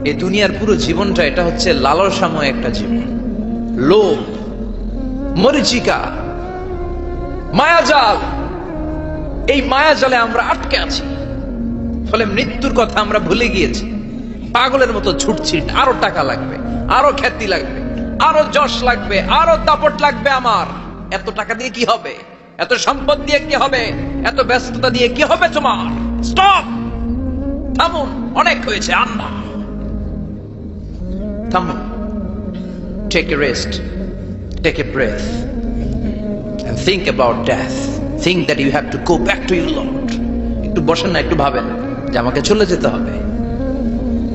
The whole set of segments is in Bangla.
এই দুনিয়ার পুরো জীবনটা এটা হচ্ছে লালসাময় একটা জীবন, লোভ, মরিচিকা, মায়াজাল। এই মায়াজালে আমরা আটকে আছি, ফলে মৃত্যুর কথা আমরা ভুলে গিয়েছি। পাগলের মতো ছুটছি, আরো টাকা লাগবে, আরো খ্যাতি লাগবে, আরো যশ লাগবে, আরো দাপট লাগবে। আমার এত টাকা দিয়ে কি হবে, এত সম্পদ দিয়ে কি হবে, এত ব্যস্ততা দিয়ে কি হবে তোমার? স্টপ, থামুন, অনেক হয়েছে। আন্না, থামুন, take a rest, take a breath and think about death. Think that you have to go back to your Lord. একটু বসেন না, একটু ভাবেন যে আমাকে চলে যেতে হবে,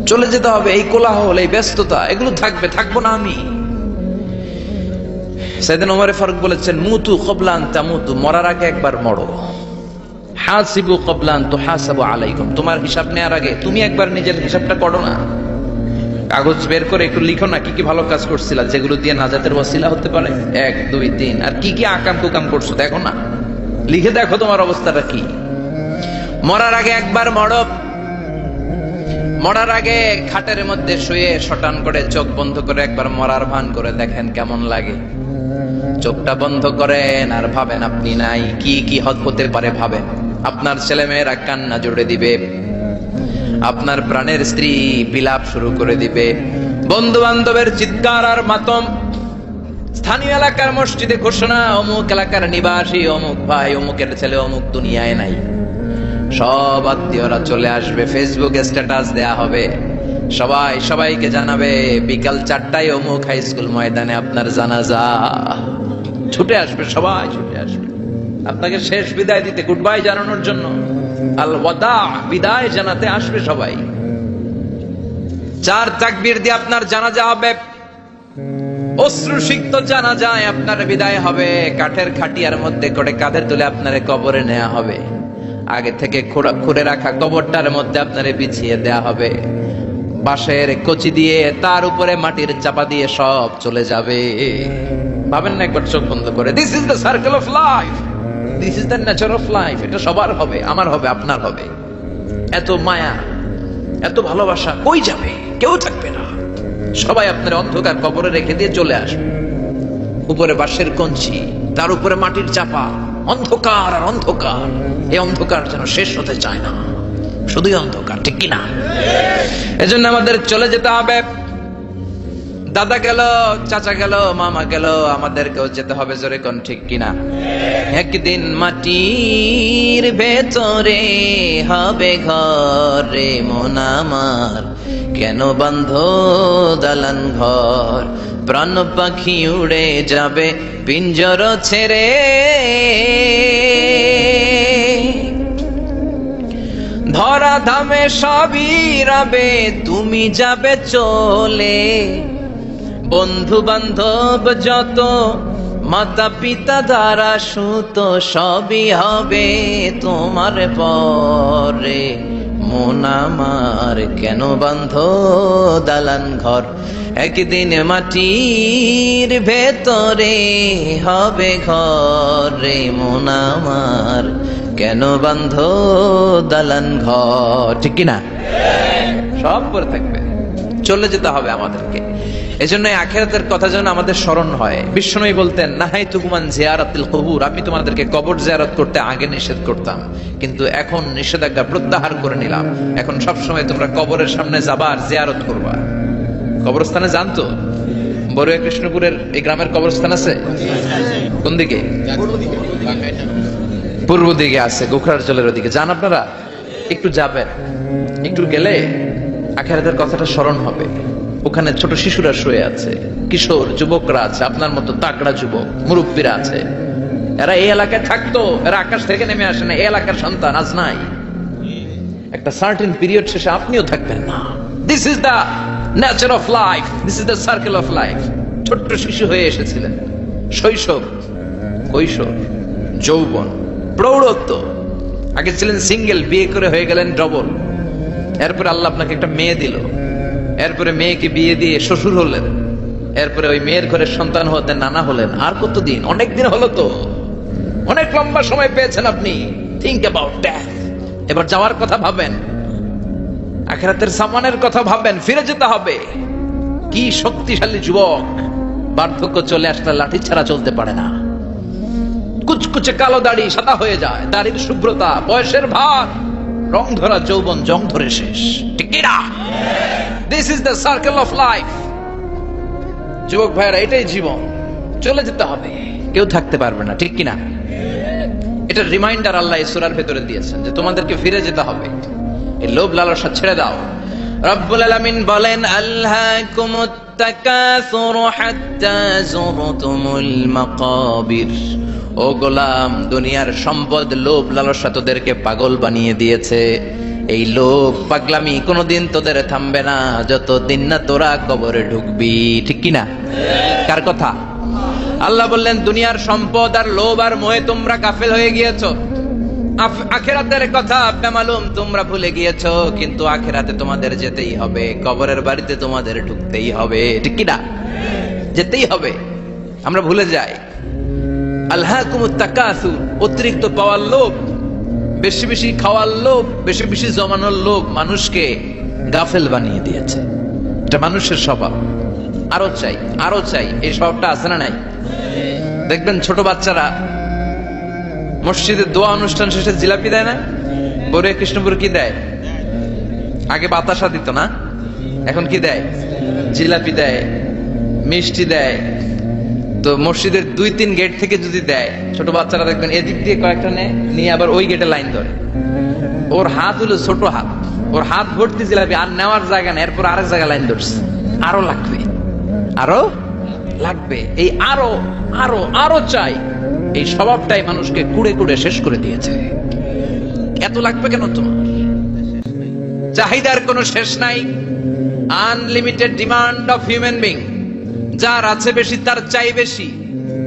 চলে যেতে হবে। এই কোলাহল, এই ব্যস্ততা, এগুলো থাকবে, থাকবো না আমি। সাইয়েদনা ওমর ফারুক বলেছেন, মুতু ক্বাবলা আন তামুতু, মরার আগে একবার মরো। হাসিবু ক্বাবলা আন তুহাসাবু আলাইকুম, তোমার হিসাব নেওয়ার আগে তুমি একবার নিজের হিসাবটা করো না। কাগজ বের করে একটু লিখো না, কি কি ভালো কাজ করছিলা, যেগুলো দিয়ে নাজাতের ওসিলা হতে পারে। 1 2 3, আর কি কি আকাম কুকাম করছো দেখো না, লিখে দেখো তোমার অবস্থাটা কি। মরার আগে একবার মরো। মরার আগে খাটের মধ্যে শুয়ে শটান করে চোখ বন্ধ করে একবার মরার ভান করে দেখেন কেমন লাগে। চোখটা বন্ধ করেন আর ভাবেন আপনি নাই, কি কি হতে পারে ভাবেন। আপনার ছেলে মেয়েরা কান্না জুড়ে দিবে, আপনার প্রাণের স্ত্রী বিলাপ শুরু করে দিবে, বন্ধু বান্ধবের চিৎকার আর মাতম, স্থানীয় এলাকার মসজিদে ঘোষণা, অমুক এলাকার নিবাসী অমুক ভাই, অমুকের ছেলে অমুক দুনিয়ায় নাই। সব আত্মীয়রা চলে আসবে, ফেসবুকে স্ট্যাটাস দেয়া হবে, সবাই সবাইকে জানাবে বিকাল 4টায় অমুক হাই স্কুল ময়দানে আপনার জানাজা। ছুটে আসবে, সবাই ছুটে আসবে আপনাকে শেষ বিদায় দিতে, গুড বাই জানানোর জন্য, আল ওয়াদা, বিদায় জানাতে আসবে সবাই। 4 তাকবীর দিয়ে আপনার জানাজা হবে, অশ্রুসিক্ত জানাজায় আপনার বিদায় হবে। কাঠের খাটিয়ার মধ্যে করে কাঁধে তুলে আপনারে কবরে নেওয়া হবে। আগে থেকে খুঁড়ে রাখা কবরটার মধ্যে আপনারে বিছিয়ে দেয়া হবে। বাঁশের কচি দিয়ে তার উপরে মাটির চাপা দিয়ে সব চলে যাবে। ভাবেন না একবার চোখ বন্ধ করে, this is the circle of life, this is the nature of life. এটা সবার হবে, আমার হবে, আপনার হবে। এত মায়া, এত ভালোবাসা কই যাবে? কেউ থাকবে না, সবাই আপনার অন্ধকার কবরে রেখে দিয়ে চলে আসবে। উপরে বাঁশের কঞ্চি, তার উপরে মাটির চাপা, অন্ধকার আর অন্ধকার। এই অন্ধকার যেন শেষ হতে চায় না, শুধুই অন্ধকার, ঠিক কিনা? এজন্য আমাদের চলে যেতে হবে। দাদা গেল, চাচা গেল, মামা গেল, আমাদেরকেও যেতে হবে, জোরে কোন ঠিক কিনা? একদিন মাটির ভেতরে হবে ঘরে মন আমার, কেন বান্ধ দালান ঘর, প্রাণ পাখি উড়ে যাবে পিঞ্জর ছেড়ে। ধরা ধামে সবই রবে, তুমি যাবে চলে। বন্ধু বান্ধব যত, মাতা পিতা দ্বারা সুত, সবই হবে তোমার পরে। মন আমার কেন বান্ধ দালান ঘর, একদিন মাটির ভেতরে হবে ঘরে মন আমার, কেন বান্ধ দালান ঘর, ঠিক কিনা? সব পরে থাকবে, চলে যেতে হবে আমাদেরকে। এজন্য আখিরাতের কথা যেন আমাদের স্মরণ হয়। বিশ্বনবী বলতেন, নাহাইতুকুম আন জিয়ারাতিল কুবুর, আমি তোমাদেরকে কবর জিয়ারত করতে আগে নিষেধ করতাম, কিন্তু এখন নিষেধাজ্ঞা প্রত্যাহার করে নিলাম। এখন সব সময় তোমরা কবরের সামনে যাবা আর জিয়ারত করবা। কবরস্থানে জানতো বড়ুয়া কৃষ্ণপুরের এই গ্রামের কবরস্থান আছে কোন দিকে? পূর্ব দিকে আছে, গোখরার জলের ওদিকে। যান আপনারা, একটু যাবেন, একটু গেলে আখিরাতের কথাটা স্মরণ হবে। ওখানে ছোট শিশুরা শুয়ে আছে, কিশোর যুবকরা আছে, আপনার মতো তাকড়া যুবক, মুরব্বীরা আছে। এরা এই এলাকায় থাকতো, এরা আকাশ থেকে নেমে আসে না, এই এলাকার সন্তান আজ নাই। একটা সার্টেন পিরিয়ড শেষে আপনিও থাকবেন না। This is the nature of life, this is the circle of life. ছোট্ট শিশু হয়ে এসেছিলেন, শৈশব, কৈশোর, যৌবন, প্রৌঢ়ত্ব। আগে ছিলেন সিঙ্গেল, বিয়ে করে হয়ে গেলেন ডবল। এরপরে আল্লাহ আপনাকে একটা মেয়ে দিল, এরপরে মেয়েকে বিয়ে দিয়ে শ্বশুর হলেন, এরপরে ওই মেয়ের ঘরের সন্তান হতে নানা হলেন। আর কতদিন? অনেক দিন হলো তো, অনেক লম্বা সময় পেয়েছেন আপনি। Think about death. এবার যাওয়ার কথা ভাবেন। আখিরাতের সামানের কথা ভাববেন, ফিরে যেতে হবে। কি শক্তিশালী যুবক, বার্ধক্য চলে আসলে লাঠি ছাড়া চলতে পারে না। কুচকুচে কালো দাড়ি সাদা হয়ে যায়, দাড়ির শুভ্রতা, বয়সের ভার, রং ধরা যৌবন জং ধরে শেষ, ঠিক কি না? This is the circle of life. যুবক ভাইরা, এটাই জীবন, চলে যেতে হবে, কেউ থাকতে পারবে না, ঠিক কিনা? এটা রিমাইন্ডার আল্লাহ এই সূরার ভেতরে দিয়েছেন যে তোমাদেরকে ফিরে যেতে হবে, এই লোভ লালসা ছেড়ে দাও। রব্বুল আলামিন বলেন, আল্হাকুমুত তাকাসুরু হাত্তা যুরতুমুল মাকাবির। ও গোলাম, দুনিয়ার সম্পদ, লোভ লালসা তোদেরকে পাগল বানিয়ে দিয়েছে। এই লোভ পাগলামি কোনোদিন তোদের থামবে না যতদিন না তোরা কবরে ঢুকবি, ঠিক কিনা? কার কথা? আল্লাহ বললেন, দুনিয়ার সম্পদ আর লোভ আর মোহে তোমরা গাফেল হয়ে গিয়েছো। আখিরাতের কথা বেমালুম তোমরা ভুলে গিয়েছো, কিন্তু আখিরাতে তোমাদের যেতেই হবে, কবরের বাড়িতে তোমাদের ঢুকতেই হবে, ঠিক কিনা? যেতেই হবে, আমরা ভুলে যাই। আলহাকুমুত তাকাসুর, অতিরিক্ত পাওয়ার লোভ, বেশি বেশি খাওয়ার লোভ, বেশি বেশি জমানোর লোভ মানুষকে গাফেল বানিয়ে দিয়েছে। এটা মানুষের স্বভাব, আরো চাই আরো চাই, এই স্বভাবটা আছে না নাই? দেখবেন ছোট বাচ্চারা মসজিদে দোয়া অনুষ্ঠান শেষে জিলাপি দেয় না? পরে কৃষ্ণপুর কি দেয়? আগে বাতাসা দিত না, এখন কি দেয়? জিলাপি দেয়, মিষ্টি দেয়। তো মসজিদের 2-3 গেট থেকে যদি দেয়, ছোট বাচ্চারা দেখবেন এদিক দিয়ে কয়েকটা নিয়ে আবার ওই গেটে লাইন ধরে। ওর হাত হলো ছোট হাত, ওর হাত ভর্তি জিলাপি, আর নেওয়ার জায়গা নেই, এরপর আরেক জায়গায় লাইন ধরছে, আরো লাগবে আরো লাগবে, এই আরো আরো আরো চাই, এই স্বভাবটাই মানুষকে কুড়ে কুড়ে শেষ করে দিয়েছে। এত লাগবে কেন তোমার? চাহিদার কোনো শেষ নাই, unlimited demand of human being. যার আছে বেশি তার চাই বেশি,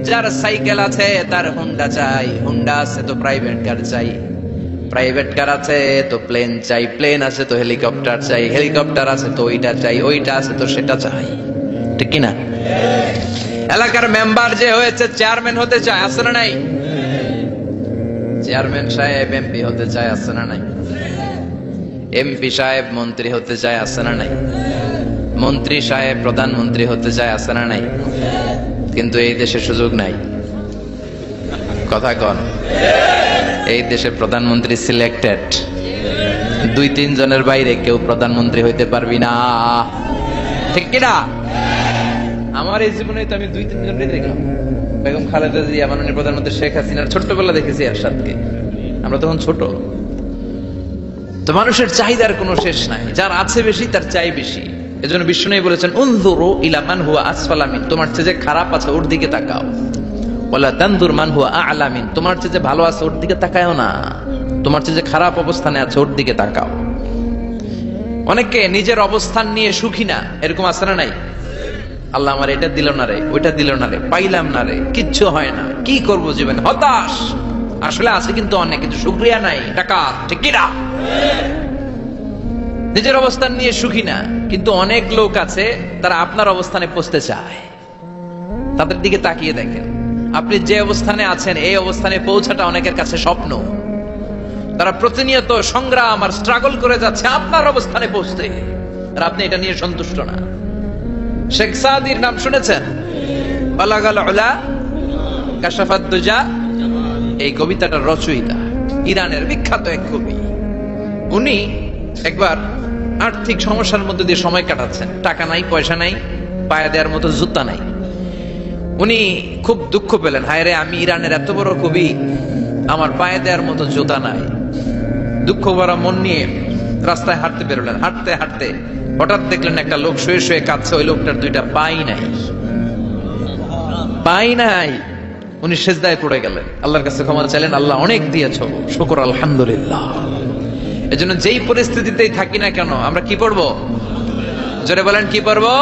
যার সাইকেল আছে তার হুন্ডা চাই, হুন্ডা আছে তো প্রাইভেট কার চাই, প্রাইভেট কার আছে তো প্লেন চাই, প্লেন আছে তো হেলিকপ্টার চাই, হেলিকপ্টার আছে তো ওইটা চাই, ওইটা আছে তো সেটা চাই, ঠিক কিনা? এলাকার মেম্বার যে হয়েছে চেয়ারম্যান হতে চায়, আছে না নাই? চেয়ারম্যান সাহেব এমপি হতে চায়, আছে না নাই? এমপি সাহেব মন্ত্রী হতে চায়, আছে না নাই? মন্ত্রী সাহেব প্রধানমন্ত্রী হতে চায়, আছে না নাই? কিন্তু এই দেশে সুযোগ নাই, কথা কন। এই দেশে প্রধানমন্ত্রী সিলেক্টেড, 2-3 জনের বাইরে কেউ প্রধানমন্ত্রী হইতে পারবি না, ঠিক কিনা? আমার এই জীবনে তো আমি 2-3 জনকে দেখলাম। বেগম খালেদা জিয়া, মাননীয় প্রধানমন্ত্রী শেখ হাসিনার ছোট্টবেলা দেখেছি এরশাদকে, আমরা তখন ছোট। তো মানুষের চাহিদার কোনো শেষ নাই, যার আছে বেশি তার চাই বেশি। এজন্য বিষ্ণু বলেছেন, উনজুরু ইলা মান হুয়া আসফালা মিন, তোমার চেয়ে যে খারাপ আছে ওর দিকে তাকাও। ওয়ালা তানজুর মান হুয়া আ'লা মিন, তোমার চেয়ে যে ভালো আছে ওর দিকে তাকায়ও না, তোমার চেয়ে যে খারাপ অবস্থানে আছে ওর দিকে তাকাও। অনেকে নিজের অবস্থান নিয়ে সুখী না, এরকম আছে না নাই? আল্লাহ আমার এটা দিল না রে, ওইটা দিল না রে, পাইলাম না রে, কিচ্ছু হয় না, কি করব জীবনে, হতাশ। আসলে আছে কিন্তু অনেক কিছু, শুকরিয়া নাই, টাকা, ঠিক কি না? নিজের অবস্থান নিয়ে সুখী না, কিন্তু অনেক লোক আছে তারা আপনার অবস্থানে পৌঁছতে চায়। তাদের দিকে তাকিয়ে দেখেন, আপনি যে অবস্থানে আছেন এই অবস্থানে পৌঁছাটা অনেকের কাছে স্বপ্ন। তারা প্রতিনিয়ত সংগ্রাম আর স্ট্রাগল করে যাচ্ছে আপনার অবস্থানে পৌঁছতে, আর আপনি এটা নিয়ে সন্তুষ্ট না। শেখ সাদির নাম শুনেছেন? বালাগাল উলা কাশাফাত দুজা, এই কবিতাটার রচয়িতা, ইরানের বিখ্যাত এক কবি। উনি একবার আর্থিক সমস্যার মধ্যে দিয়ে সময় কাটাচ্ছেন, টাকা নাই, পয়সা নাই, পায়ে দেওয়ার মতো জুতা নাই। উনি খুব দুঃখ পেলেন, হায় রে, আমি ইরানের এত বড় কবি, আমার পায়ে দেওয়ার মতো জুতা নাই। দুঃখ ভরা মন নিয়ে রাস্তায় হাঁটতে বেরোলেন। হাঁটতে হাঁটতে হঠাৎ দেখলেন একটা লোক শুয়ে শুয়ে কাঁদছে, ওই লোকটার 2টা পাই নাই, পাই নাই। উনি সেজদায় পড়ে গেলেন, আল্লাহর কাছে ক্ষমা চাইলেন, আল্লাহ অনেক দিয়েছো, শুকর আলহামদুলিল্লাহ। এজন্য যেই পরিস্থিতিতেই থাকি না কেন আমরা কি পড়বো? জোরে বলেন, কি পড়বো?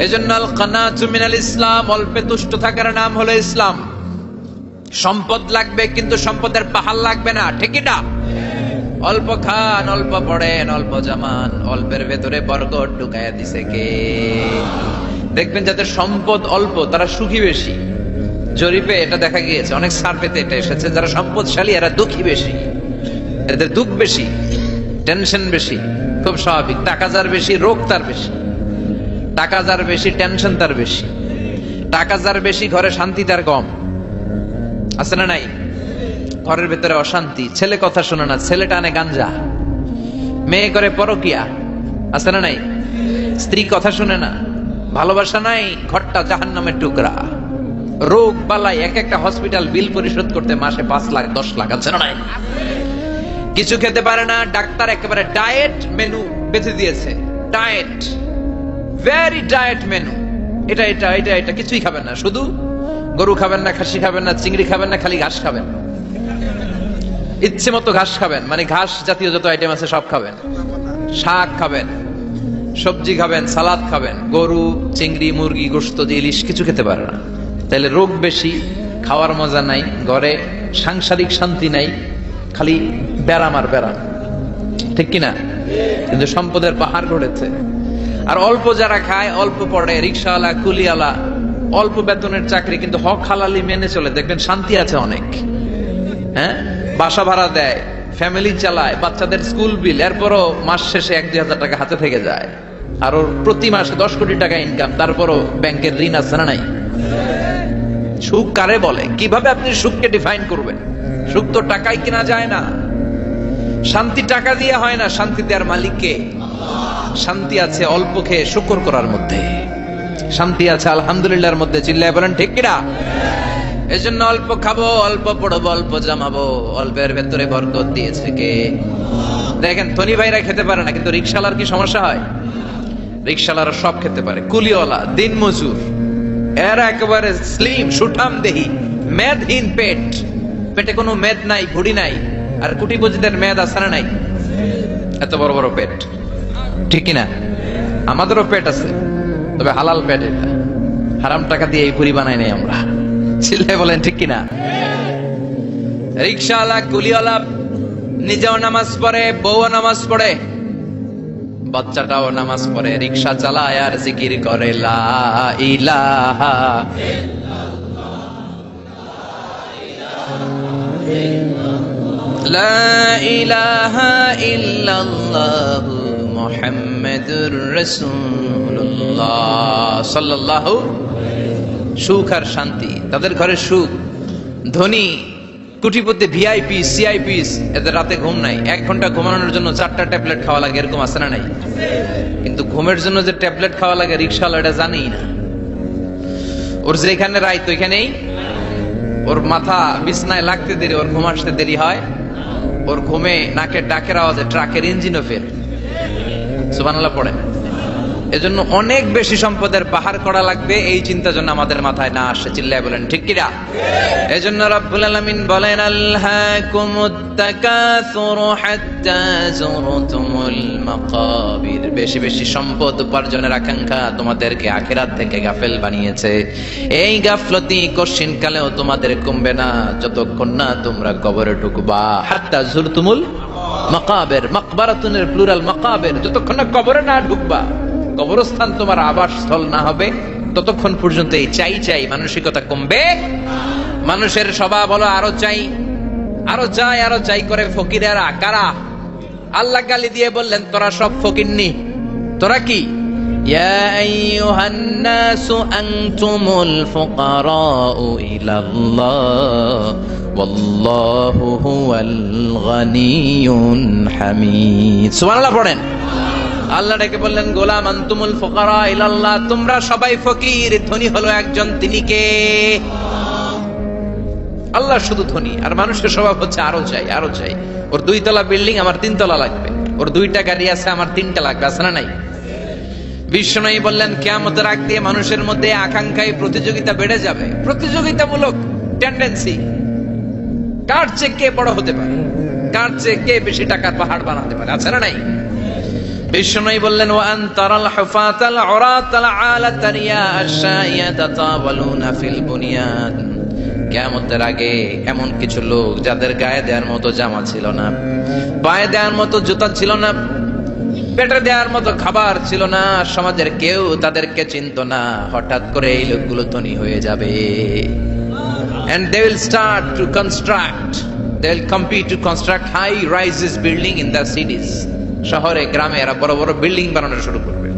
এজন্য আল কানাতু মিনাল ইসলাম, অল্পে তুষ্ট থাকার নাম হলো ইসলাম। সম্পদ লাগবে কিন্তু সম্পদের পাহাড় লাগবে না, ঠিক না? অল্প খান, অল্প পড়েন, অল্প জামান, অল্পের ভেতরে বরকত ঢুকায়া দিছে কে? দেখবেন যাদের সম্পদ অল্প তারা সুখী বেশি। জরিপে এটা দেখা গিয়েছে, অনেক সার্ভেতে এটা এসেছে, যারা সম্পদশালী এরা দুঃখী বেশি, এদের দুঃখ বেশি। টেনশন বেশি, খুব স্বাভাবিক। টাকা যার বেশি, রোগ তার বেশি। টাকা যার বেশি, টেনশন তার বেশি। টাকা যার বেশি, ঘরে শান্তি তার কম। আছে না নাই? ঘরের ভেতরে অশান্তি, ছেলে কথা শোনে না, ছেলে টানে গাঞ্জা, মেয়ে করে পরকিয়া। আছে না নাই? স্ত্রী কথা শুনে না, ভালোবাসা নাই, ঘরটা জাহান্নামের টুকরা। রোগ বালাই, এক একটা হসপিটাল বিল পরিশোধ করতে মাসে 5 লাখ 10 লাখ। আছে না নাই? কিছু খেতে পারে না, ডাক্তার একেবারে ডায়েট মেনু বেঁধে দিয়েছে। Diet, very diet menu. এটা এটা এটা এটা কিছুই খাবেন না, শুধু গরু খাবেন না, খাসি খাবেন না, চিংড়ি খাবেন না, খালি ঘাস খাবেন। ইচ্ছে মতো ঘাস খাবেন, মানে ঘাস জাতীয় যত আইটেম আছে সব খাবেন। শাক খাবেন, সবজি খাবেন, সালাদ খাবেন। গরু, চিংড়ি, মুরগি, গোশত, ইলিশ কিছু খেতে পারে না। তাহলে রোগ বেশি, খাওয়ার মজা নাই, ঘরে সাংসারিক শান্তি নাই, খালি ব্যারাম আর ব্যারাম। ঠিক কিনা? কিন্তু সম্পদের পাহাড় গড়েছে। আর অল্প যারা খায়, অল্প পড়ে, রিক্সাওয়ালা, কুলিওয়ালা, অল্প বেতনের চাকরি, কিন্তু হক হালালি মেনে চলে, দেখবেন শান্তি আছে অনেক। হ্যাঁ, বাসা ভাড়া দেয়, ফ্যামিলি চালায়, বাচ্চাদের স্কুল বিল, এরপরও মাস শেষে 1-2 হাজার টাকা হাতে থেকে যায়। আর ওর প্রতি মাসে 10 কোটি টাকা ইনকাম, তারপরও ব্যাংকের ঋণ আছে না নাই? সুখ কারে বলে? কিভাবে আপনি সুখকে ডিফাইন করবেন? সুখ তো টাকায় কিনা যায় না। শান্তি টাকা দিয়ে হয় না, শান্তি দেওয়ার মালিককে। শান্তি আছে অল্প খেয়ে শুকর করার মধ্যে, শান্তি আছে আলহামদুলিল্লাহর মধ্যে। চিল্লায় বলেন ঠিক কিনা? এজন্য অল্প খাবো, অল্প পড়বো, অল্প জামাবো, অল্পের ভেতরে বরকত দিয়েছে কে? দেখেন, ধনী ভাইরা খেতে পারে না, কিন্তু রিক্সাওয়ালার কি সমস্যা হয়? রিক্সাওয়ালারা সব খেতে পারে। কুলিওয়ালা, দিন মজুর, এরা একেবারে স্লিম, সুঠাম দেহি, মেদহীন পেট, পেটে কোনো মেদ নাই, ভুড়ি নাই। আর কোটিপতিদের মেদ আছে না নাই? এত বড় বড় পেট। ঠিক কিনা? আমাদেরও পেট আছে, তবে হালাল পেট। এটা হারাম টাকা দিয়ে এই ভুড়ি বানাই নাই আমরা। চিল্লায় বলেন ঠিক কিনা? রিক্সাওয়ালা, কুলিওয়ালা নিজেও নামাজ পড়ে, বউও নামাজ পড়ে, বাচ্চাটাও নামাজ পড়ে, রিক্সা চালায় আর জিকির করে লা ইলাহা লা ইলাহা ইল্লাল্লাহু মুহাম্মাদুর রাসূলুল্লাহ সাল্লাল্লাহু। সুখ আর শান্তি, তাদের ঘরে সুখ। ধনী, কোটিপতি, ভিআইপি, সিআইপি, এদের রাতে ঘুম নাই। 1 ঘন্টা ঘুমানোর জন্য 4টা ট্যাবলেট খাওয়া লাগে, এরকম আছে না নাই? কিন্তু ঘুমের জন্য যে ট্যাবলেট খাওয়া লাগে, রিক্সাওয়ালা এটা জানেই না। ওর যেখানে রাইত ওইখানেই, ওর মাথা বিছনায় লাগতে দেরি, ওর ঘুম আসতে দেরি হয়। ওর ঘুমে নাকের ডাকের আওয়াজে ট্রাকের ইঞ্জিনও ফেল। সুবহানাল্লাহ পড়েন। এজন্য অনেক বেশি সম্পদের পাহাড় করা লাগবে, এই চিন্তা যেন আমাদের মাথায় না আসে। চিল্লায় বলেন ঠিক কিনা? এজন্য রব্বুল আলামিন বলেন আলহাকুমুত তাকাসুরু হাত্তা যুরতুমুল মাকাবির। বেশি বেশি সম্পদ উপার্জনের আকাঙ্ক্ষা তোমাদেরকে আখিরাত থেকে গাফেল বানিয়েছে। এই গাফলতি কশিন কালেও তোমাদের কমবে না যতক্ষণ না তোমরা কবরে ঢুকবা। হাত্তা যুরতুমুল মাকাবির, মাকবারাতুনের প্লুরাল মাকাবির। যতক্ষণ না কবরে না ঢুকবা, কবরস্থান তোমার আবাসস্থল না হবে, ততক্ষণ পর্যন্ত এই চাই চাই মানসিকতা কমবে। মানুষের স্বভাব হলো আরো চাই, আরো চাই, আরো চাই করে ফকিরেরা। কারা? আল্লাহ গালি দিয়ে বললেন তোরা সব ফকিরনি। তোরা কি? ইয়া আইয়ুহান নাসু আনতুমুল ফুকারাউ ইলাল্লাহ ওয়াল্লাহু হুয়াল গানিয়ুল হামিদ। সুবহানাল্লাহ পড়েন। আল্লাহ ডেকে বললেন গোলাম আনতুমুল ফুকারা ইলাল্লাহ, তোমরা সবাই ফকির, ধনী হলো একজন, তিনি কে? আল্লাহ শুধু ধনী। আর মানুষের স্বভাব হচ্ছে আরো চাই, আরো চাই। ওর 2 তলা বিল্ডিং, আমার 3 তলা লাগবে। ওর 2টা গাড়ি আছে, আমার 3টা লাগবে। আছে না নাই? বিশ্বনবী বললেন কিয়ামতের আগ দিয়ে মানুষের মধ্যে আকাঙ্ক্ষায় প্রতিযোগিতা বেড়ে যাবে, প্রতিযোগিতামূলক টেন্ডেন্সি। কার চেয়ে কে বড় হতে পারে, কার চেয়ে কে বেশি টাকার পাহাড় বানাতে পারে। আছে না নাই? বিশ্বনবী বললেন ওয়া আনতারাল হুফাতাল উরাতাল আলাতারিয়া আশায়াতা তাওয়ালুনা ফিল বুনিয়ান। কিয়ামতের আগে এমন কিছু লোক যাদের গায়ে দেওয়ার মতো জামা ছিল না, পায়ে দেওয়ার মতো জুতা ছিল না, পেটে দেওয়ার মতো খাবার ছিল না, সমাজের কেউ তাদেরকে চিনতো না। হঠাৎ করে এই লোকগুলো ধনী হয়ে যাবে। And they will start to construct they will compete to construct high rises building in the cities. শহরে গ্রামে এরা বড় বড় বিল্ডিং বানানো শুরু করবে।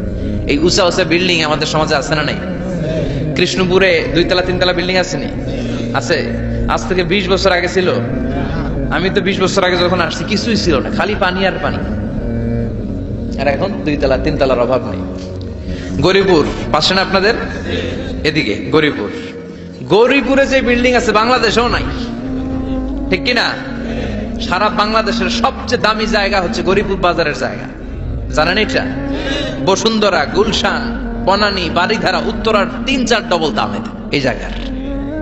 এই উঁচা উঁচা বিল্ডিং আমাদের সমাজে আছে না নাই? কৃষ্ণপুরে 2 তলা 3 তলা বিল্ডিং আছে নি? আছে। আজ থেকে 20 বছর আগে ছিল? আমি তো 20 বছর আগে যখন আসছি কিছুই ছিল না, খালি পানি আর পানি। আর এখন 2 তলা 3 তলার অভাব নেই। গরিপুর পাশে না আপনাদের? এদিকে গরিপুর। গরিপুরে যে বিল্ডিং আছে বাংলাদেশেও নাই, ঠিক কিনা? সারা বাংলাদেশের সবচেয়ে দামি জায়গা হচ্ছে গরিপুর বাজারের জায়গা, জানেন এটা? বসুন্ধরা, গুলশান, বনানী, বাড়িধারা, উত্তরার 3-4 ডবল দাম এই জায়গার,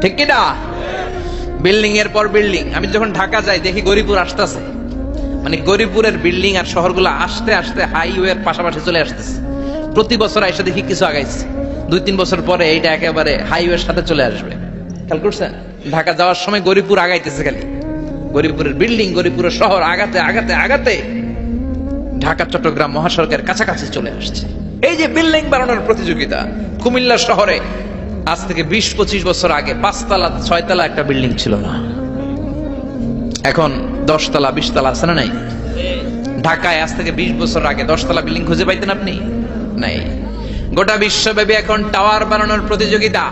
ঠিক কিনা? বিল্ডিং এর পর বিল্ডিং। আমি যখন ঢাকা যাই দেখি গরিপুর আসতেছে, মানে গরিপুরের বিল্ডিং আর শহরগুলো আস্তে আস্তে হাইওয়ের পাশাপাশি চলে আসতেছে। প্রতি বছর এসে দেখি কিছু আগাইছে, 2-3 বছর পরে এইটা একেবারে হাইওয়ের সাথে চলে আসবে। খেয়াল করছেন? ঢাকা যাওয়ার সময় গরিপুর আগাইতেছে, খালি গরিপুরের বিল্ডিং, গরিপুরের শহর আগাতে আগাতে আগাতে ঢাকা চট্টগ্রাম মহাসড়কের কাছাকাছি চলে আসছে। এই যে বিল্ডিং বানানোর প্রতিযোগিতা, কুমিল্লা শহরে আজ থেকে 20-25 বছর আগে 5 তলা 6 তলা একটা বিল্ডিং ছিল না, এখন 10 তলা 20 তলা আছে না নাই? ঢাকায় আজ থেকে 20 বছর আগে 10 তলা বিল্ডিং খুঁজে পাইতেন আপনি? নাই। গোটা বিশ্বব্যাপী এখন টাওয়ার বানানোর প্রতিযোগিতা।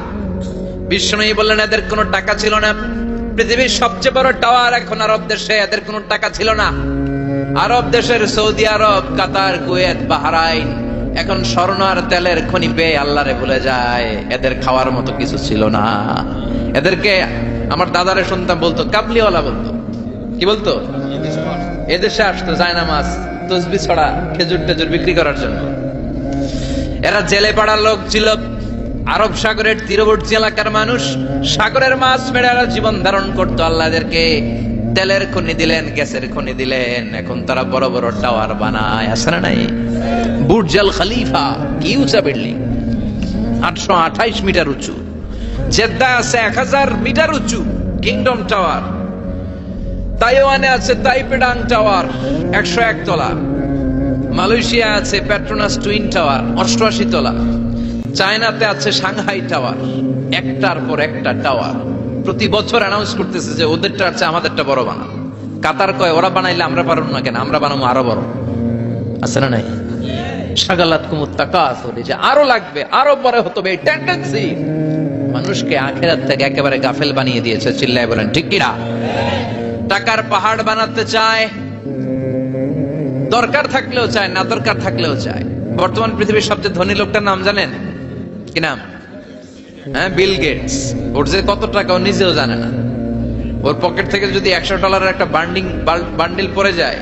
বিশ্বনবী বললেন এদের কোনো টাকা ছিল না। পৃথিবীর সবচেয়ে বড় টাওয়ার এখন আরব দেশে, এদের কোনো টাকা ছিল না। আরব দেশের সৌদি আরব, কাতার, কুয়েত, বাহরাইন এখন স্বর্ণ আর তেলের খনি পেয়ে আল্লাহরে ভুলে যায়। এদের খাওয়ার মতো কিছু ছিল না। এদেরকে আমার দাদারে শুনতাম বলতো কাবলিওয়ালা বলতো। কি বলতো? এদেশে আসতো জায়নামাজ, তসবিহ ছড়া, খেজুর টেজুর বিক্রি করার জন্য। এরা জেলে পাড়ার লোক ছিল। আরব সাগরের তীরবর্তী এলাকার মানুষ, সাগরের মাছ মেরে এরা জীবন ধারণ করতো। আল্লাহ এদেরকে তেলের খনি দিলেন, গ্যাসের খনি দিলেন। এখন তারা বড় বড় টাওয়ার বানায়, আছে না নাই? বুর্জ আল খলিফা, কি উঁচা বিল্ডিং, 828 মিটার উঁচু। জেদ্দা আছে 1000 মিটার উঁচু কিংডম টাওয়ার। তাইওয়ানে আছে তাইপেডাং টাওয়ার 101 তলা। মালয়েশিয়া আছে পেট্রোনাস টুইন টাওয়ার 88 তলা। চায়নাতে আছে সাংহাই টাওয়ার, একটার পর একটা টাওয়ার। প্রতি বছর অ্যানাউন্স করতেছে যে ওদেরটা আছে আমাদেরটা বড় বানাও। কাতার কয় ওরা বানাইলে আমরা পারবো না কেন, আমরা বানাবো আরো বড়, আছে না নাই? শাগালাত কুমুত তাকাসুর, যে আরো লাগবে, আরো বড় হতে হবে, এই টেন্ডেন্সি মানুষকে আখিরাত থেকে একেবারে গাফেল বানিয়ে দিয়েছে। চিল্লায় বলেন ঠিক কিনা? টাকার পাহাড় বানাতে চায়, দরকার থাকলেও চায়, না দরকার থাকলেও চায়। বর্তমান পৃথিবীর সবচেয়ে ধনী লোকটার নাম জানেন কি নাম? হ্যাঁ, বিল গেটস। ওর যে কত টাকা ও নিজেও জানে না। ওর পকেট থেকে যদি $100 একটা বান্ডিল পড়ে যায়,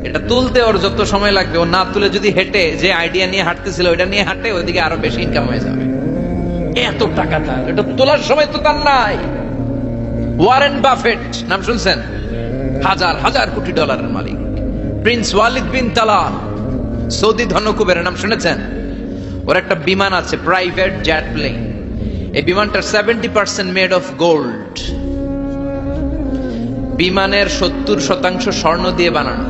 এটা তুলতে ওর যত সময় লাগবে, ও না তুলে যদি হেঁটে, যে আইডিয়া নিয়ে হাঁটতেছিল ওইটা নিয়ে হাঁটে, ওইদিকে আরো বেশি ইনকাম হয়ে যাবে। এত টাকা তার, এটা তোলার সময় তো তার নাই। ওয়ারেন বাফেট নাম শুনছেন? হাজার হাজার কোটি ডলারের মালিক। Prince Waleed bin Talal, Saudi ধনকুবেরের নাম শুনেছেন? ওর একটা বিমান আছে, প্রাইভেট জেট প্লেন। এই বিমানটার 70% মেড অফ গোল্ড। বিমানের 70% স্বর্ণ দিয়ে বানানো।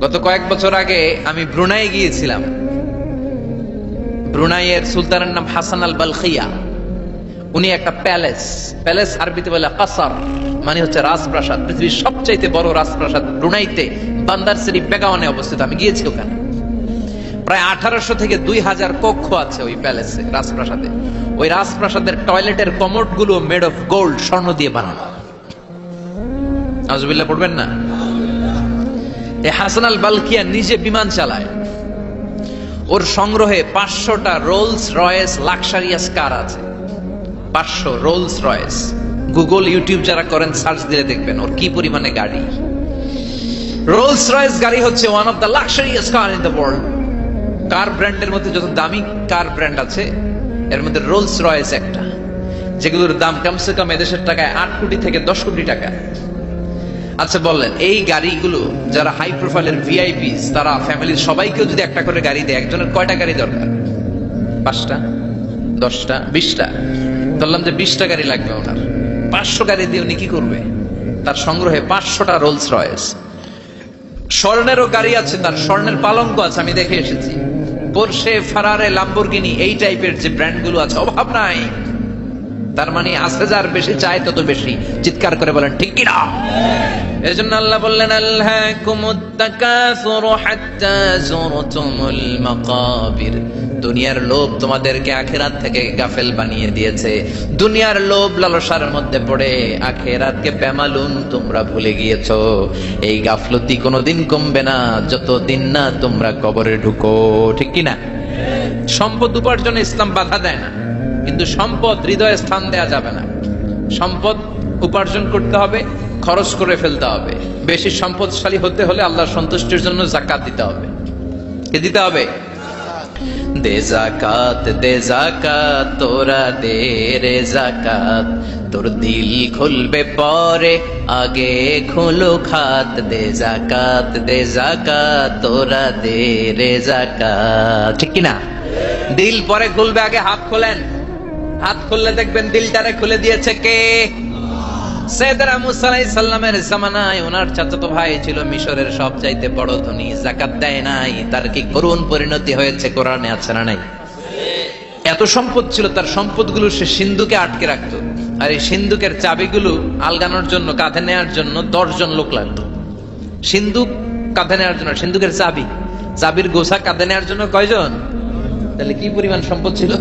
গত কয়েক বছর আগে আমি ব্রুনাই গিয়েছিলাম। ব্রুনাইয়ের সুলতানের নাম হাসান আল বালখিয়া। উনি একটা প্যালেস আরবিতে বলে কাসার, মানে হচ্ছে রাজপ্রাসাদ। পৃথিবীর সবচাইতে বড় রাজপ্রাসাদ ব্রুনাইতে বান্দার শরীফ বেগাওয়ানে অবস্থিত। আমি গিয়েছি ওখানে। প্রায় 1800 থেকে 2000 কক্ষ আছে ওই প্যালেসে, রাজপ্রাসাদে। ওই রাজপ্রাসাদের টয়লেটের কমোড গুলো মেড অফ গোল্ড, স্বর্ণ দিয়ে বানানো। নাউজুবিল্লাহ পড়বেন না? এই হাসান আল বালখিয়া নিজে বিমান চালায়। ওর সংগ্রহে 500টা রোলস রয়েস লাক্সারিয়াস কার আছে। 500 রোলস রয়েস। গুগল, ইউটিউব যারা করেন সার্চ দিলে দেখবেন ওর কি পরিমাণে গাড়ি। রোলস রয়েস গাড়ি হচ্ছে one of the luxurious car in the world. Car ব্র্যান্ডের মধ্যে যত দামি কার ব্র্যান্ড আছে, এর মধ্যে রোলস রয়েস একটা, যেগুলোর দাম কমসে কম এদেশের টাকায় 8 কোটি থেকে 10 কোটি টাকা। আচ্ছা বললেন, এই গাড়িগুলো যারা হাই প্রোফাইলের ভিআইপিস, তারা ফ্যামিলির সবাইকে যদি একটা করে গাড়ি দেয়, একজনের কয়টা গাড়ি দরকার? 5টা, 10টা, 20টা? বললাম যে 20টা গাড়ি লাগবে ওনার। 500 গাড়ি দিয়ে উনি কি করবে? তার সংগ্রহে 500টা রোলস রয়েস। স্বর্ণেরও গাড়ি আছে, তার স্বর্ণের পালঙ্ক আছে, আমি দেখে এসেছি। পোরশে, ফারারে, লাম্বরগিনি, এই টাইপের যে ব্র্যান্ড গুলো আছে, অভাব নাই। তার মানে আছে যার বেশি চায় তত বেশি। চিৎকার করে বলেন ঠিক কিনা? এজন্য আল্লাহ বললেন আল্লাহকুমুত তাকাসুরু হাত্তা যুরতুমুল মাকাবির। দুনিয়ার লোভ তোমাদেরকে আখিরাত থেকে গাফেল বানিয়ে দিয়েছে। দুনিয়ার লোভ লালসার মধ্যে পড়ে আখিরাতকে বেমালুম তোমরা ভুলে গিয়েছো। এই গাফলতি কোনোদিন কমবে না যতদিন না তোমরা কবরে ঢুকো। ঠিক কিনা? সম্পদ উপার্জনে ইসলাম বাধা দেয় না, কিন্তু সম্পদ হৃদয়ে স্থান দেয়া যাবে না। সম্পদ উপার্জন করতে হবে, খরচ করে ফেলতে হবে। বেশি সম্পদশালী হতে হলে আল্লাহর সন্তুষ্টির জন্য যাকাত দিতে হবে। কে দিতে হবে? দে যাকাত তোরা দে রে যাকাত, তোর দিল খুলবে পরে আগে খুলো খাত। দে যাকাত তোরা দে রে যাকাত। ঠিক কিনা? দিল পরে খুলবে, আগে হাত খোলেন। হাত খুললে দেখবেন দিলটারে খুলে দিয়েছে কে? সাইয়েদনা মুসা আলাইহিস সালামের জামানায় ওনার চাচাতো ভাই ছিল মিশরের সবচাইতে বড় ধনী, যাকাত দেয় নাই। তার কি করুণ পরিণতি হয়েছে কোরআনে আছে না নাই? এত সম্পদ ছিল, তার সম্পদগুলো সে সিন্ধুকে আটকে রাখতো। আর এই সিন্ধুকের চাবিগুলো আলগানোর জন্য, কাঁধে নেওয়ার জন্য 10 জন লোক লাগতো। সিন্ধুক কাঁধে নেওয়ার জন্য, সিন্ধুকের চাবির গোছা কাঁধে নেওয়ার জন্য কয়জন? তাহলে কি পরিমাণ সম্পদ ছিল?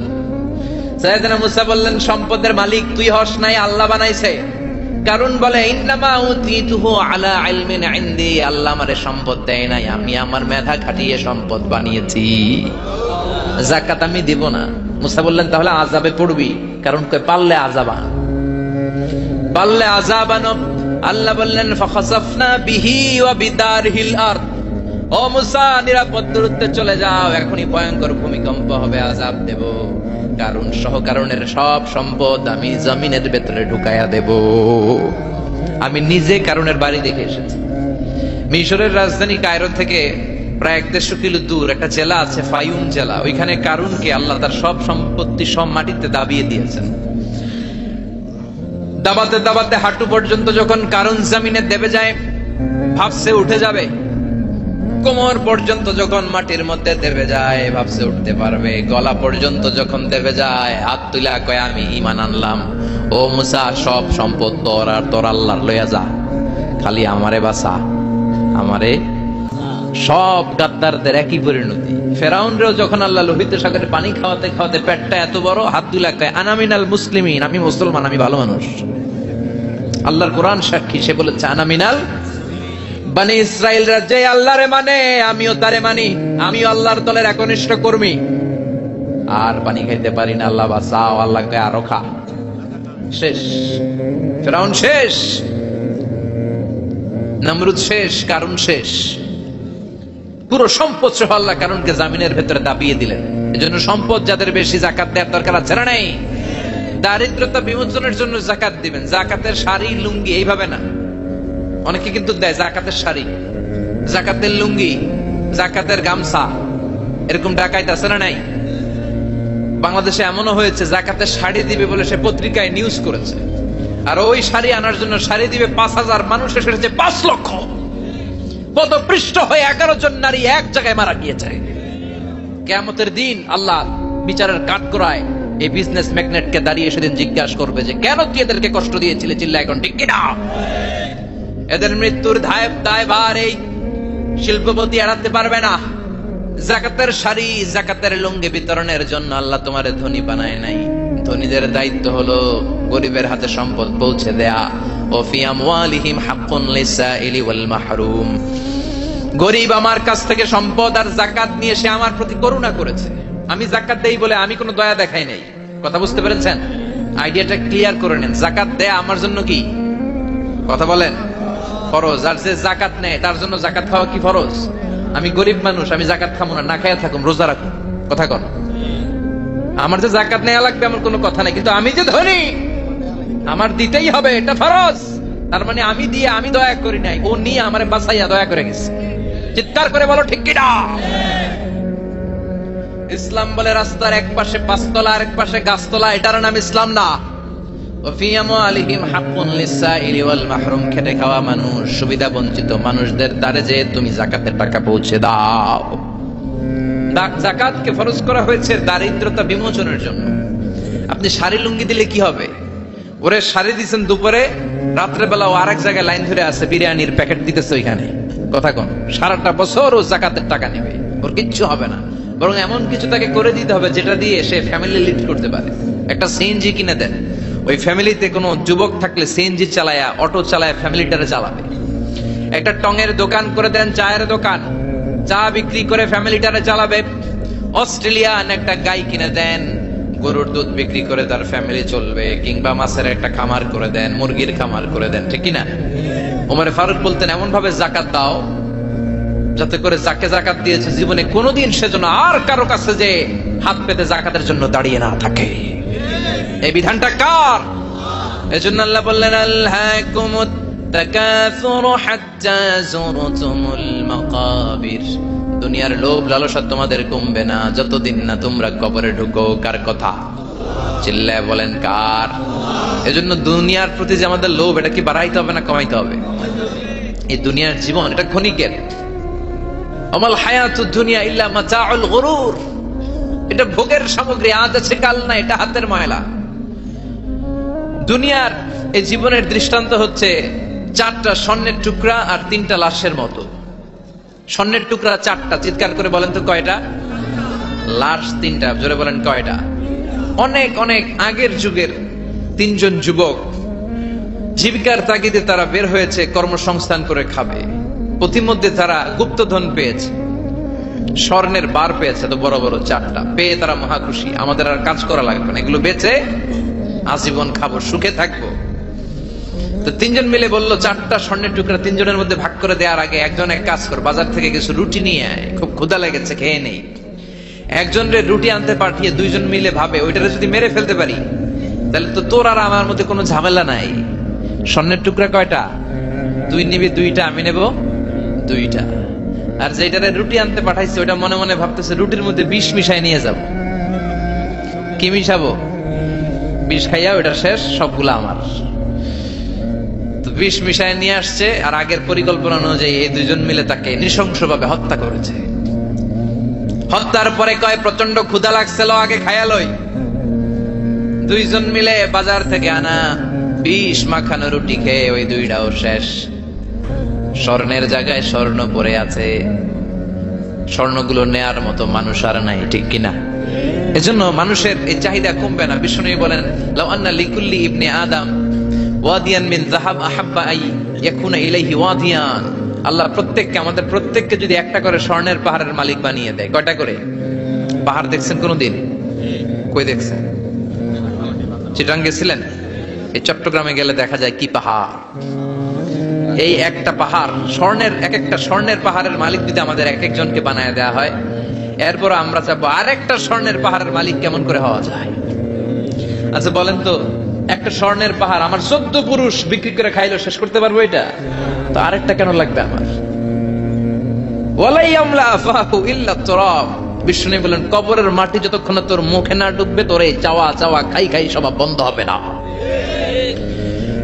সাইয়েদনা মুসা বললেন সম্পদের মালিক তুই হস নাই, আল্লাহ বানাইছে। কারণ বলে ইন্নামা উতিতুহু আলা ইলমিন ইনদি, আল্লাহ আমারে সম্পদ দেয় নাই, আমি আমার মেধা খাটিয়ে সম্পদ বানিয়েছি। যাকাত আমি দিব না। মুসা বললেন তাহলে আযাবে পড়বি, কারণ কই পারলে আযাবান। আল্লাহ বললেন ফাখাসাফনা বিহি ওয়া বিদারহিল আরদ, ও মুসা নিরাপদ দূরত্বে চলে যাও, এখনই ভয়ঙ্কর ভূমিকম্প হবে, আযাব দেব। কারণ সহকারণের সব সম্পদ আমি জমিনের ভেতরে ঢুকাইয়া দেব। আমি নিজে কারণের বাড়ি দেখে এসেছি। মিশরের রাজধানী কায়রো থেকে প্রায় 150 কিলো দূর একটা জেলা আছে, ফায়ুম জেলা। ওইখানে কারুনকে আল্লাহ তার সব সম্পত্তি সব মাটিতে দাবিয়ে দিয়েছেন। দাবাতে দাবাতে হাঁটু পর্যন্ত যখন কারুন জমিনে দেবে যায়, ভাবছে উঠে যাবে। কোমর পর্যন্ত যখন মাটির মধ্যে দেবে যায়, ভাবছে উঠতে পারবে। গলা পর্যন্ত যখন দেবে যায়, হাত তুলে কয় আমি ঈমান আনলাম। ও মুসা, সব সম্পদ তোর আর তোর আল্লাহর লইয়া যা, খালি আমারে বাঁচা, আমারে। সব গাদ্দারদের একই পরিণতি। ফেরাউনরেও যখন আল্লাহ লোহিত সাগরে পানি খাওয়াতে খাওয়াতে পেটটা এত বড়, হাত তুলে কয় আনা মিনাল মুসলিমিন, আমি মুসলমান, আমি ভালো মানুষ। আল্লাহর কোরআন সাক্ষী, সে বলেছে আনা মিনাল বনি ইসরাইলরা যে আল্লাহরে মানে আমিও তারে মানি, আমিও আল্লাহর দলের একনিষ্ঠ কর্মী। আর পানি খাইতে পারি না, আল্লাহ বাঁচাও। আল্লাহ কয় আরো খা। শেষ, ফেরাউন শেষ, নমরুদ শেষ, কারুন শেষ। পুরো সম্পদ সহ আল্লাহ কারুনকে জামিনের ভেতরে দাবিয়ে দিলেন। এজন্য সম্পদ যাদের বেশি যাকাত দেওয়ার দরকার আছে না নাই? দারিদ্রতা বিমোচনের জন্য যাকাত দিবেন। যাকাতের শাড়ি লুঙ্গি এইভাবে না, অনেকে কিন্তু দেয় যাকাতের শাড়ি, যাকাতের লুঙ্গি, যাকাতের গামছা, এরকম ডাকাইত আছে না নাই? বাংলাদেশে এমনও হয়েছে জাকাতের শাড়ি দিবে বলে সে পত্রিকায় নিউজ করেছে, আর ওই শাড়ি আনার জন্য শাড়ি দিবে 5,000 মানুষ, এসেছে 5 লক্ষ। পদপৃষ্ঠ হয়ে 11 জন নারী এক জায়গায় মারা গিয়েছে। কিয়ামতের দিন আল্লাহ বিচারের কাঠগড়ায় এই বিজনেস ম্যাগনেটকে দাঁড়িয়ে সেদিন জিজ্ঞাসা করবে যে কেন তুই এদেরকে কষ্ট দিয়েছিলি? চিল্লা এখন ঠিক কিনা? এদের মৃত্যুর দায়ভার এই শিল্পপতি এড়াতে পারবে না। যাকাতের শাড়ি, যাকাতের লুঙ্গি বিতরণের জন্য আল্লাহ তোমারে ধনী বানায় নাই। ধনীদের দায়িত্ব হলো গরিবের হাতে সম্পদ পৌঁছে দেয়া। ওয়া ফি আমওয়ালিহিম হাক্কুন লিসাইলি ওয়াল মাহরুম। গরিব আমার কাছ থেকে সম্পদ আর যাকাত নিয়ে সে আমার প্রতি করুণা করেছে। আমি যাকাত দেই বলে আমি কোনো দয়া দেখাই নাই। কথা বুঝতে পেরেছেন? আইডিয়াটা ক্লিয়ার করে নেন। যাকাত দেয়া আমার জন্য কি? কথা বলেন। ফরজ। আর যে যাকাত নেয় তার জন্য যাকাত খাওয়া কি ফরজ? আমি গরিব মানুষ, আমি যাকাত খাবো না, না খাইয়া থাকুম, রোজা রাখুন। কথা কন। আমার যে যাকাত নেওয়া লাগবে আমার কোনো কথা নাই, কিন্তু আমি যে ধনী আমার দিতেই হবে, এটা ফরজ। তার মানে আমি দিয়ে আমি দয়া করি নাই, ও নিয়ে আমারে বাঁচাইয়া দয়া করে গেছে। চিৎকার করে বলো ঠিক কিনা? ইসলাম বলে রাস্তার এক পাশে 5 তলা আর এক পাশে গাছতলা, এটার নাম ইসলাম না। খেটে খাওয়া মানুষ, সুবিধা বঞ্চিত মানুষদের দ্বারে যে তুমি যাকাতের টাকা পৌঁছে দাও। যাকাতকে ফরজ করা হয়েছে দারিদ্রতা বিমোচনের জন্য। আপনি শাড়ি লুঙ্গি দিলে কি হবে? ওরে শাড়ি দিচ্ছেন দুপুরে, রাত্রে বেলা ও আরেক জায়গায় লাইন ধরে আছে, বিরিয়ানির প্যাকেট দিতেছে ওইখানে। কথা কোন সারাটা বছর ও জাকাতের টাকা নেবে, ওর কিচ্ছু হবে না, বরং এমন কিছু তাকে করে দিতে হবে যেটা দিয়ে সে ফ্যামিলি লিড করতে পারে। একটা সিএনজি কিনে দেন, ওই ফ্যামিলিতে কোনো যুবক থাকলে সিএনজি চালায়া, অটো চালায় ফ্যামিলিটারে চালাবে। একটা টঙের দোকান করে দেন, চায়ের দোকান, চা বিক্রি করে ফ্যামিলিটারে চালাবে। অস্ট্রেলিয়ান একটা গাই কিনে দেন, গরুর দুধ বিক্রি করে তার ফ্যামিলি চলবে। কিংবা মাছের একটা খামার করে দেন, মুরগির খামার করে দেন, ঠিক কিনা? ওমর ফারুক বলতেন এমন ভাবে জাকাত দাও যাতে করে যাকে জাকাত দিয়েছে জীবনে কোনোদিন সেজন্য আর কারো কাছে যে হাত পেতে জাকাতের জন্য দাঁড়িয়ে না থাকে। এই বিধানটা কার? এজন্য আল্লাহ বললেন আলহাকুমুত তাকাসুরু হাত্তা যুরতুমুল মাকাবির। দুনিয়ার লোভ লালসা তোমাদের কমবে না যতদিন না তোমরা কবরে ঢুকো। কার কথা? চিল্লায় বলেন কার? এজন্য দুনিয়ার প্রতি যে আমাদের লোভ, এটা কি বাড়াইতে হবে না কমাইতে হবে? এই দুনিয়ার জীবন এটা ক্ষণিকের। আমাল হায়াতুদ দুনিয়া ইল্লা মাতাউল গুরুর। এটা ভোগের সামগ্রী, আজ আছে কাল না, এটা হাতের ময়লা। দুনিয়ার এই জীবনের দৃষ্টান্ত হচ্ছে 4টা স্বর্ণের টুকরা আর 3টা লাশের মতো। স্বর্ণের টুকরা 4টা, চিৎকার করে বলেন তো কয়টা? লাশ 3টা, জোরে বলেন কয়টা? অনেক অনেক আগের যুগের 3 জন যুবক জীবিকার তাগিদে তারা বের হয়েছে কর্মসংস্থান করে খাবে। পথিমধ্যে তারা গুপ্তধন পেয়েছে, স্বর্ণের বার পেয়েছে, তো বড় বড় 4টা পেয়ে তারা মহা খুশি। আমাদের আর কাজ করা লাগবে না, এগুলো বেচে আজীবন খাবো, সুখে থাকবো। তো 3 জন মিলে বললো 4টা স্বর্ণের টুকরা 3 জনের মধ্যে ভাগ করে দেওয়ার আগে একজন এক কাজ কর, বাজার থেকে কিছু রুটি নিয়ে আয়, খুব ক্ষুধা লেগেছে, খেয়ে নেই। একজনের রুটি আনতে পাঠিয়ে 2 জন মিলে ভাবে ওইটারে যদি মেরে ফেলতে পারি তাহলে তো তোর আর আমার মধ্যে কোনো ঝামেলা নাই। স্বর্ণের টুকরা কয়টা? 2 নিবি 2টা, আমি নেব 2টা। আর যেটারে রুটি আনতে পাঠাইছে ওইটা মনে মনে ভাবতেছে রুটির মধ্যে বিষ মিশাই নিয়ে যাব। কি মিশাবো? বিষ খাইয়া ওইটা শেষ, সবগুলা আমার। তো বিষ মিশাই নিয়ে আসছে, আর আগের পরিকল্পনা অনুযায়ী এই 2 জন মিলে তাকে নৃশংসভাবে হত্যা করেছে। হত্যার পরে কয় প্রচন্ড ক্ষুধা লাগছিল, আগে খাইয়া লই। 2 জন মিলে বাজার থেকে আনা বিষ মাখানো রুটি খেয়ে ওই 2টাও শেষ। স্বর্ণের জায়গায় স্বর্ণ পড়ে আছে, স্বর্ণগুলো নেয়ার মতো মানুষ আর নাই, ঠিক কিনা? এজন্য মানুষের এই চাহিদা কমবে না। বিষ্ণু বলেন লাউ আন্না লিকুল্লি ইবনে আদম ওয়াদিয়ান মিন যাহাব আহাব্বা আই ইয়াকুনা ইলাইহি ওয়াদিয়ান। আল্লাহ প্রত্যেককে, আমাদের প্রত্যেককে যদি একটা করে স্বর্ণের পাহাড়ের মালিক বানিয়ে দেয়। কয়টা করে পাহাড় দেখছেন কোনদিন? কই দেখছেন? চিটাং গেছিলেন? এই চট্টগ্রামে গেলে দেখা যায় কি পাহাড়। এই একটা পাহাড় স্বর্ণের, এক একটা স্বর্ণের পাহাড়ের মালিক যদি আমাদের এক একজনকে বানায় দেওয়া হয়, এরপর আমরা চাবো আরেকটা স্বর্ণের পাহাড়ের মালিক কেমন করে হওয়া যায়। আচ্ছা বলেন তো, একটা স্বর্ণের পাহাড় আমার 14 পুরুষ বিক্রি করে খাইলো শেষ করতে পারবো এটা? তো আরেকটা কেন লাগবে আমার? ওয়ালা ইয়ামলা আফাহু ইল্লা তুরাব। বিষ্ণু বলেন কবরের মাটি যতক্ষণ তোর মুখে না ঢুকবে তোর এই চাওয়া চাওয়া খাই খাই সব বন্ধ হবে না।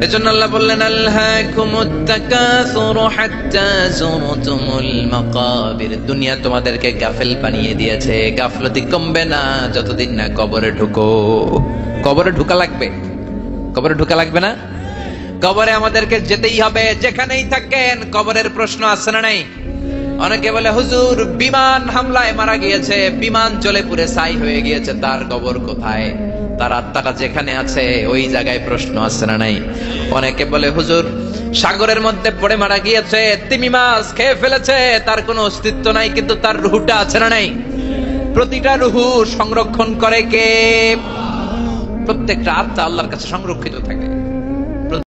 এজন্য আল্লাহ বললেন আলহাকুমুত তাকাসুরু হাত্তা যুরতুমুল মাকাবির। দুনিয়া তোমাদেরকে গাফেল বানিয়ে দিয়েছে, গাফলতি কমবে না যতদিন না কবরে ঢুকো। কবরে ঢুকা লাগবে, কবরে ঢুকা লাগবে না? কবরে আমাদেরকে যেতেই হবে, যেখানেই থাকেন। কবরের প্রশ্ন আছে না নাই? অনেকে বলে হুজুর বিমান হামলায় মারা গিয়েছে, বিমান চলে পুরে ছাই হয়ে গিয়েছে, তার কবর কোথায়? তার আত্মাটা যেখানে আছে ওই জায়গায় প্রশ্ন আছে না নাই? অনেকে বলে হুজুর সাগরের মধ্যে পড়ে মারা গিয়েছে, তিমি মাছ খেয়ে ফেলেছে, তার কোনো অস্তিত্ব নাই, কিন্তু তার রুহুটা আছে না নাই? প্রতিটা রুহু সংরক্ষণ করে কে? প্রত্যেকটা আত্মা আল্লাহর কাছে সংরক্ষিত থাকে।